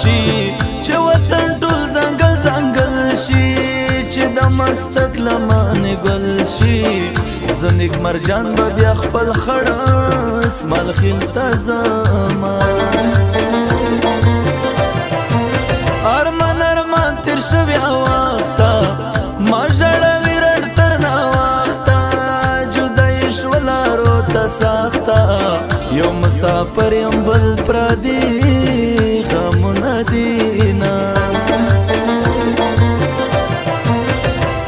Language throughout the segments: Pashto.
شي چې وطن ټول ځنګل ځنګل شي چې د مستک لمانې ګل شي زه نیک مرجان به بیا خپل خړه اسمال خیل ته ځمه ارمان ارمان تیر شوی وخته ما ژړوي رڼ تر ناوخته جدایي شوه لارو ته سخته یو مسافر یم بل پردي غمونه دینه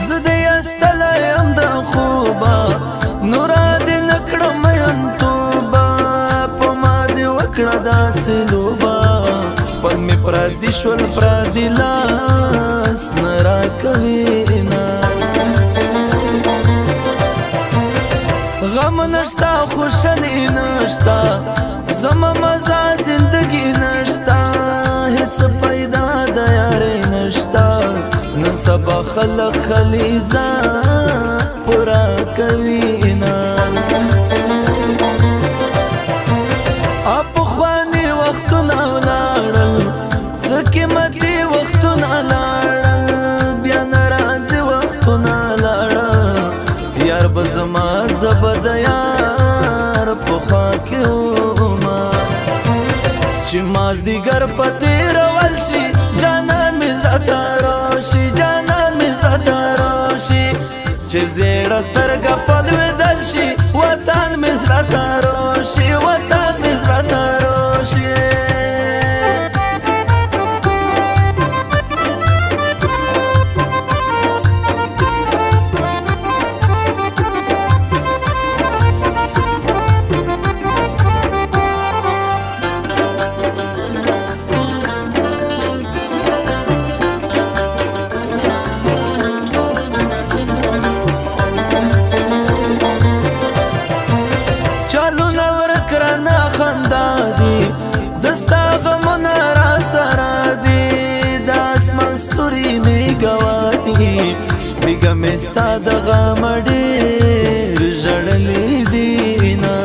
زه دې ایستلی یم د خوبه نوره دې نه کړم مینتوبه په ما دې وکړه داسې لوبه خپل مې پردي شول پردي لاس نه راکوینه غم نشتا خوشحالي نشتا زما مزه زندگی نشتا هیڅ پیدا د یارۍ نشتا نن سبا خلق خلیزه پورا کوینه پخواني وختونه ولاړل څه قیمتي وختونه لاړل بیا نه راځي وختونه لاړل یار به زما زه به د یار په خوا کې ومه چې مازدیګر په تېرول شي جانان مې زړه ته راشي جانان مې زړه ته راشي چې زیړه سترګه په لوېدل شي وطن مې زړه ته راشي وطن مې زړه ته راشي دستا غمونه را سره دي د اسمان ستوري مې ګوا دي بیګه مې ستا د غم ډېر ژړلي دینه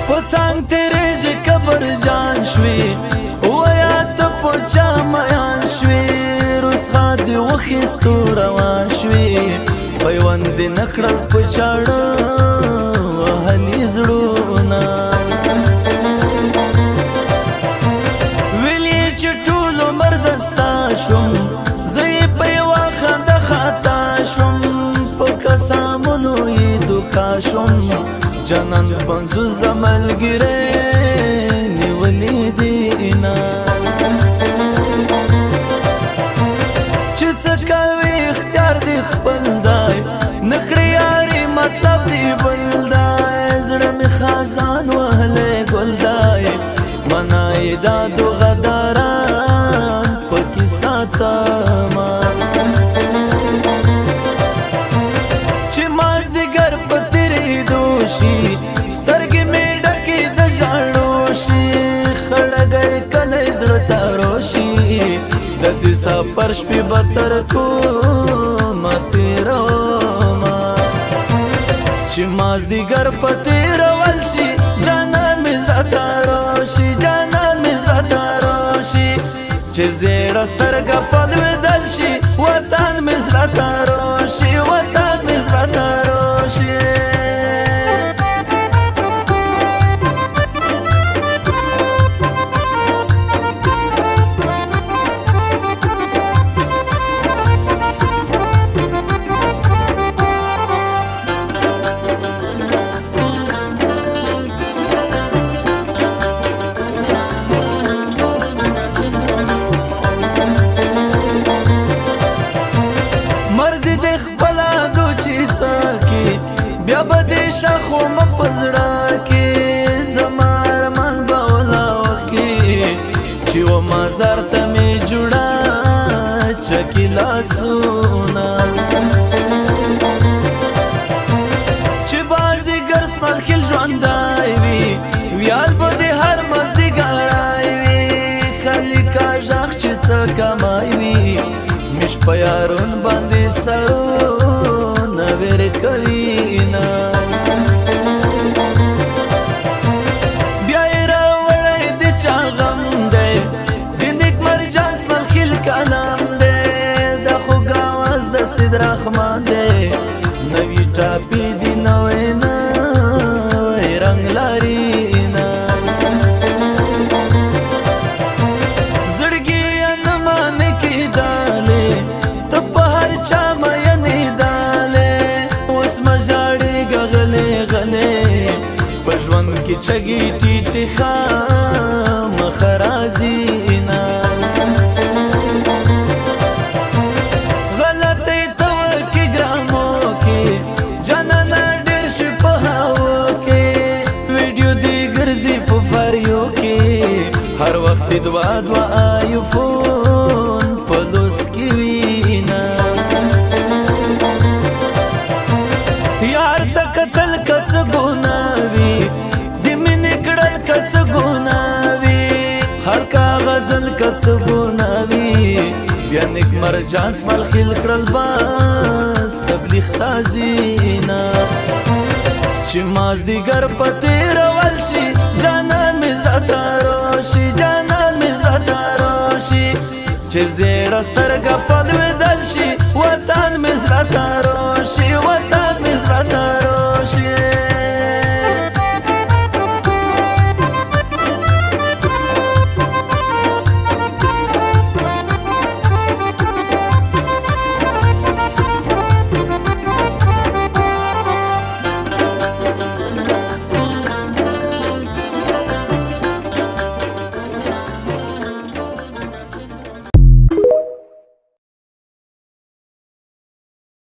په څنګ تېرېږي قبر جان شوي ووایه ته په چا میان شوي رسخا دې وخیستو روان شوي پیوند دې نه کړل په چاړه وهلي زړونه ویلې چې ټول عمر دستا شوم زه یې په یوه خنده خطا شوم په قسمونو یې دوکا شوم جانان پنځوسه ملګری نیولې دینه چې څه کوي اختیار دې خپل دی نه کړې یاري مطلب دې بل دی زړه مې خزان وهلی ګل دی منای دا دو غداران پکې ساتمه چې مازدیګر په تېرېدو شي سترګې مې ډکې د ژړو شي خړګی کلی زړه ته روشي د دې سفر شپې به تر کومه تېرومه چې مازدیګر په تېرول شي جانان مې زړه ته راشي جانان مې زړه ته راشي چې زیړه سترګه په لوېدل شي وطن مې زړه ته راشي وطن مې زړه ته راشي بیا به دې شخو مه په زړه کې زما ارمان به ولاو کې چې و مزار ته مې جوړه چکې لاسونه چې بازیګر سملخیل ژوندی وي ویال به دې هر مازدیګری وي خلیکه غږ چې څه کمای وي مش په یارون باندې سرونه ویر کوینه بیا یې راوړی اسمان دی نوی ټاپی دی نوی نوی رنگ لاری نا زړګي نه مان کی داله ته په هر چا مې داله اوس مجاړي غلې غلې په ژوند کې چګي ټیټه خام خرازي نا غلطي تو کې ګرامو کې جنان ډېر شي په هاو کې ویډیو دی ګرځي په فریو کې هر وخت دعا دعا آیفون په لوس کې وینا یار تک تل کڅ ګوناوي د مینې کړل کڅ ګوناوي هلکا غزل کڅ ګوناوي بیا نیک مرجان سمال خیل کړل باس تبلیغ تازینا چې مازدیګر په تیرول شي جانان مې زړه ته راشي جانان مې زړه ته راشي چې زیړه سترګه په لوېدل شي وطن مې زړه ته راشي وطن